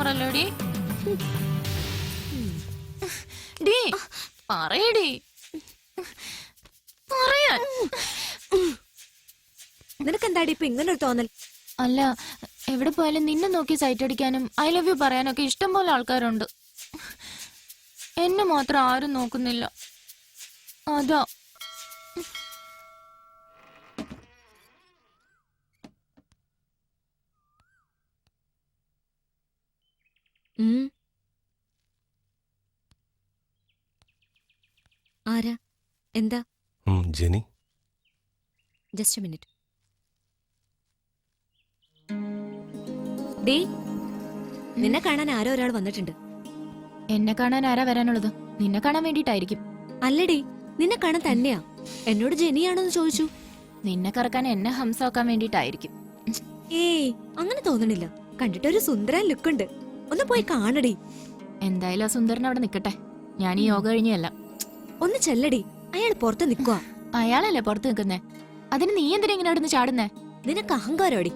നമ്പറല്ലേടി? D പറയടി, പറയാൻ. നിനക്കെന്താടി ഇപ്പൊ ഇങ്ങനെ ഒരു തോന്നൽ? അല്ല, എവിടെ പോയാലും നിന്നെ നോക്കി സൈറ്റ് അടിക്കാനും ഐ ലവ് യു പറയാനൊക്കെ ഇഷ്ടം പോലെ ആൾക്കാരുണ്ട്. എന്നെ മാത്രം ആരും നോക്കുന്നില്ല, അതാ. ആരാ? എന്താ? ജെനി. Just a minute. ഡേ, നിന്നെ കാണാൻ ആരോ ഒരാൾ വന്നിട്ടുണ്ട്. എന്നെ കാണാൻ ആരാ വരാനുള്ളത്? നിന്നെ കാണാൻ വേണ്ടിട്ടായിരിക്കും. അല്ലടി, നിന്നെ കാണാൻ തന്നെയാ. എന്നോട് ജെനിയാണോന്ന് ചോദിച്ചു. നിന്നെ കറക്കാൻ എന്നെ ഹംസാക്കാൻ വേണ്ടിട്ടായിരിക്കും. ഏയ്, അങ്ങനെ തോന്നണില്ല. കണ്ടിട്ടൊരു സുന്ദര ലുക്കുണ്ട്. ഒന്ന് പോയി കാണടി. എന്തായാലും ആ സുന്ദരൻ അവിടെ നിക്കട്ടെ, ഞാൻ ഈ യോഗ കഴിഞ്ഞല്ല. ഒന്ന് ചെല്ലടി, അയാൾ പുറത്ത് നിക്കുവാ. അയാളല്ലേ പുറത്ത് നിൽക്കുന്നേ, അതിന് നീ എന്തിനാ ഇങ്ങനെ അവിടെ നിന്ന് ചാടുന്നേ? നിനക്ക് അഹങ്കാരോടി.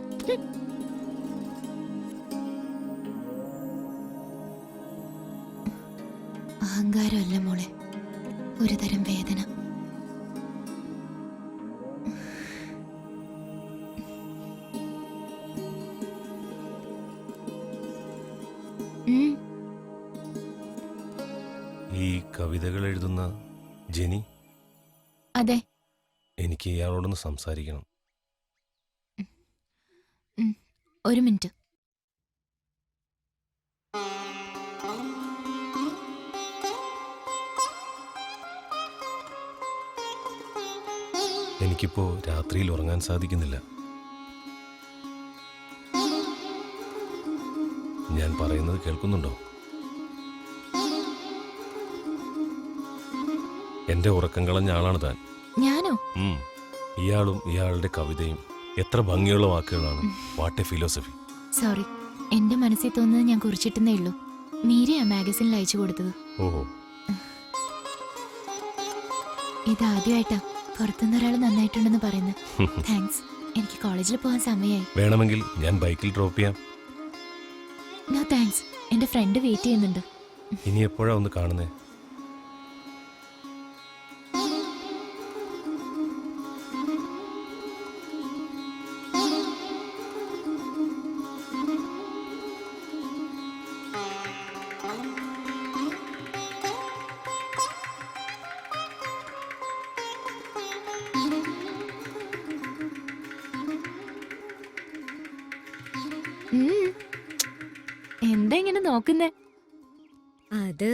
അഹങ്കാരമല്ല മോളെ, ഒരു തരം വേദന. ഈ കവിതകൾ എഴുതുന്ന ജെനി? അതെ. എനിക്ക് ഇയാളോടൊന്ന് സംസാരിക്കണം. ഒരു മിനിറ്റ്. എനിക്കിപ്പോ രാത്രിയിൽ ഉറങ്ങാൻ സാധിക്കുന്നില്ല. ഞാൻ പറയുന്നത് കേൾക്കുന്നുണ്ടോ? എന്റെ ഉറക്കം കളഞ്ഞ ആളാണ് താൻ. ഞാനോ? ഇയാളും ഇയാളുടെ കവിതയും എത്ര ഭംഗിയുള്ള വാക്കുകളാണ്. What A philosophy. സോറി, എന്റെ മനസ്സിൽ തോന്നുന്നത് ഞാൻ കുറിച്ചിട്ടുന്നേ ഉള്ളൂ. മീരയാ മാഗസിനിൽ അയച്ചു കൊടുത്തത്. ഓഹോ. ഇതാദ്യമായിട്ടാ പുറത്തുനിന്ന് ഒരാൾ നന്നായിട്ടുണ്ടെന്ന് പറയുന്നത്. താങ്ക്സ്. എനിക്ക് കോളേജിൽ പോകാൻ സമയമായി. വേണമെങ്കിൽ ഞാൻ ബൈക്കിൽ ഡ്രോപ്പ് ചെയ്യാം. നോ താങ്ക്സ്, എന്റെ ഫ്രണ്ട് വെയിറ്റ് ചെയ്യുന്നുണ്ട്. ഇനി എപ്പോഴാ ഒന്ന് കാണുന്നേ? എന്താ ഇങ്ങനെ നോക്കുന്നേ? അത്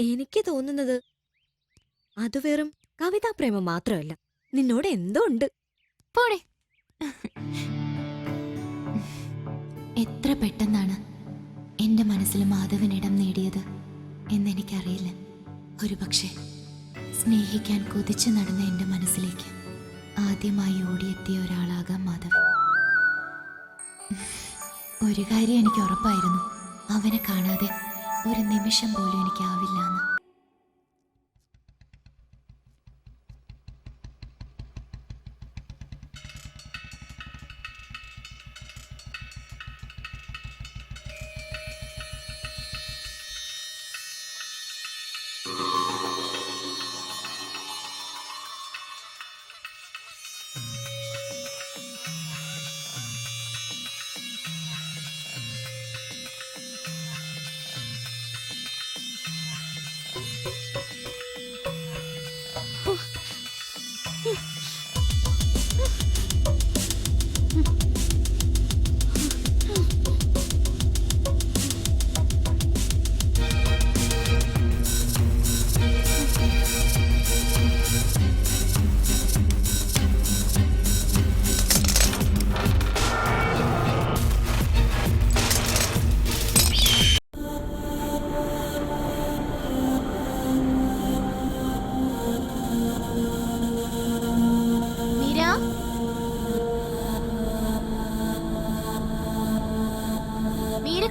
എനിക്ക് തോന്നുന്നത് അത് വെറും കവിതാ പ്രേമം മാത്രമല്ല, നിന്നോട് എന്തോ ഉണ്ട്. പോടെ. എത്ര പെട്ടെന്നാണ് എന്റെ മനസ്സിൽ മാധവൻ ഇടം നേടിയത് എന്നെനിക്കറിയില്ല. ഒരുപക്ഷെ സ്നേഹിക്കാൻ കൊതിച്ചു നടന്ന എന്റെ മനസ്സിലേക്ക് ആദ്യമായി ഓടിയെത്തിയ ഒരാളാകാം മാധവൻ. ഒരു കാര്യം എനിക്ക് ഉറപ്പായിരുന്നു, അവനെ കാണാതെ ഒരു നിമിഷം പോലും എനിക്കാവില്ലെന്ന്.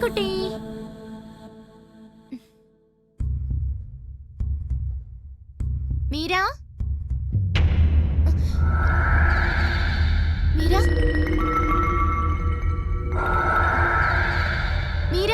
കുട്ടി, മീര, മീര, മീര.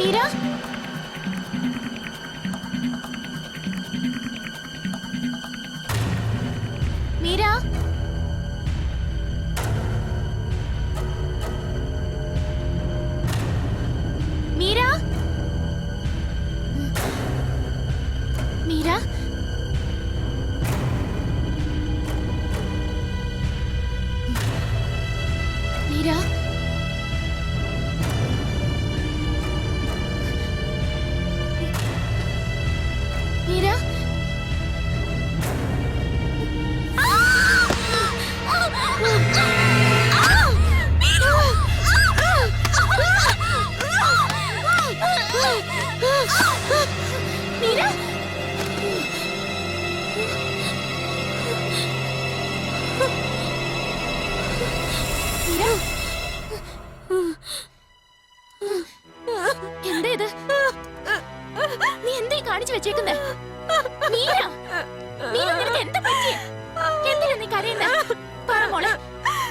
മീര മീര മീര മീര മീര മീര മീര എന്താ ഇത്? നീ എന്തായി കാണിച്ചു വെച്ചേക്കുന്നേ? മീര മീര നിനക്ക് എന്താ പറ്റിയേ? എന്തിനാ നീ കരയുന്നേ? പറ മോളെ,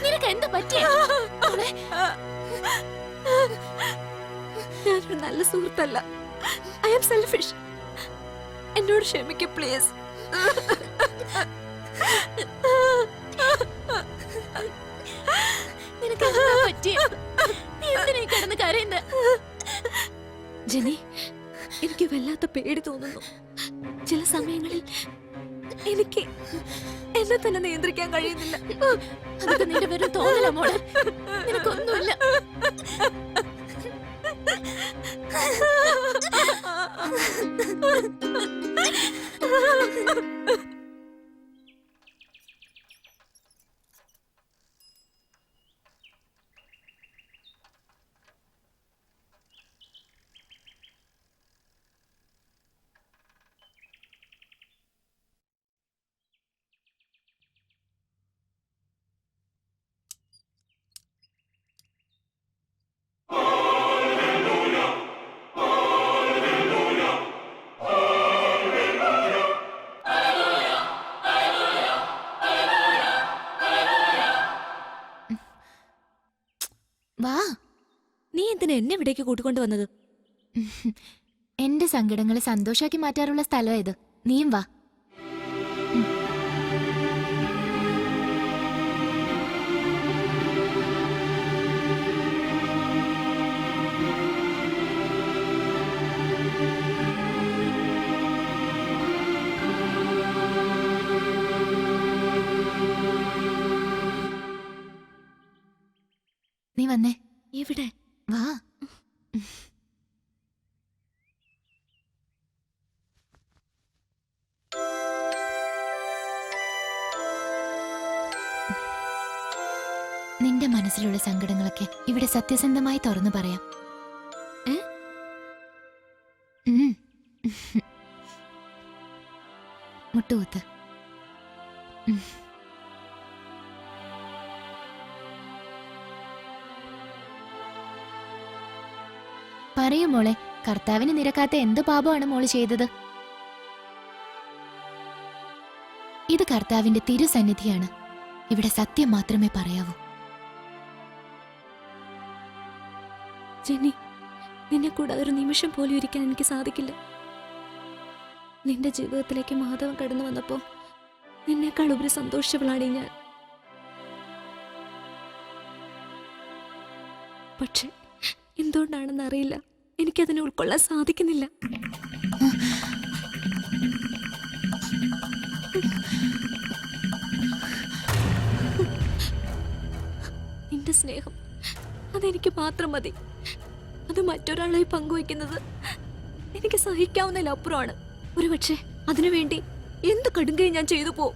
നിനക്ക് എന്താ പറ്റിയേ? മോളെ, ഞാനൊരു നല്ല സുഹൃത്തല്ല. I am selfish. എന്നോട് ക്ഷമിക്ക് പ്ലീസ്. നിനക്ക് എന്താ പറ്റിയേ? നീ എന്തിനാ ഈ കിടന്ന് കരയുന്നേ? ജെനി, എനിക്ക് വല്ലാത്ത പേടി തോന്നുന്നു. ചില സമയങ്ങളിൽ എനിക്ക് എന്നെ തന്നെ നിയന്ത്രിക്കാൻ കഴിയുന്നില്ല. അതൊക്കെ നിന്റെ വെറും തോന്നലാ മോളെ. നിനക്കൊന്നുമില്ല. വാ, നീ എന്തിനാ എന്നെ ഇവിടേക്ക് കൂട്ടിക്കൊണ്ടു വന്നത്? എന്റെ സങ്കടങ്ങളെ സന്തോഷാക്കി മാറ്റാറുള്ള സ്ഥലം ഇത്. നീയും വാ. നീ വന്നേ. എവിടെ? വാ. നിന്റെ മനസ്സിലുള്ള സങ്കടങ്ങളൊക്കെ ഇവിടെ സത്യസന്ധമായി തുറന്നു പറയാം. മുട്ടുകുത്ത്. പറയൂ മോളെ, കർത്താവിന് നിരക്കാത്ത എന്ത് പാപമാണ് മോള് ചെയ്തത്? ഇത് കർത്താവിന്റെ തിരുസന്നിധിയാണ്. ഇവിടെ സത്യം മാത്രമേ പറയാവൂ. ജെനി, നിന്നെ കൂടാതെ ഒരു നിമിഷം പോലും ഇരിക്കാൻ എനിക്ക് സാധിക്കില്ല. നിന്റെ ജീവിതത്തിലേക്ക് മാധവൻ കടന്നു വന്നപ്പോ നിന്നേക്കാൾ ഉപരി സന്തോഷിച്ചവളാണ് ഞാൻ. പക്ഷെ എന്തുകൊണ്ടാണെന്ന് അറിയില്ല, എനിക്കതിനെ ഉൾക്കൊള്ളാൻ സാധിക്കുന്നില്ല. നിന്റെ സ്നേഹം അതെനിക്ക് മാത്രം മതി. അത് മറ്റൊരാളായി പങ്കുവയ്ക്കുന്നത് എനിക്ക് സഹിക്കാവുന്നതിലപ്പുറമാണ്. ഒരുപക്ഷെ അതിനുവേണ്ടി എന്ത് കടുങ്കയും ഞാൻ ചെയ്തു പോ.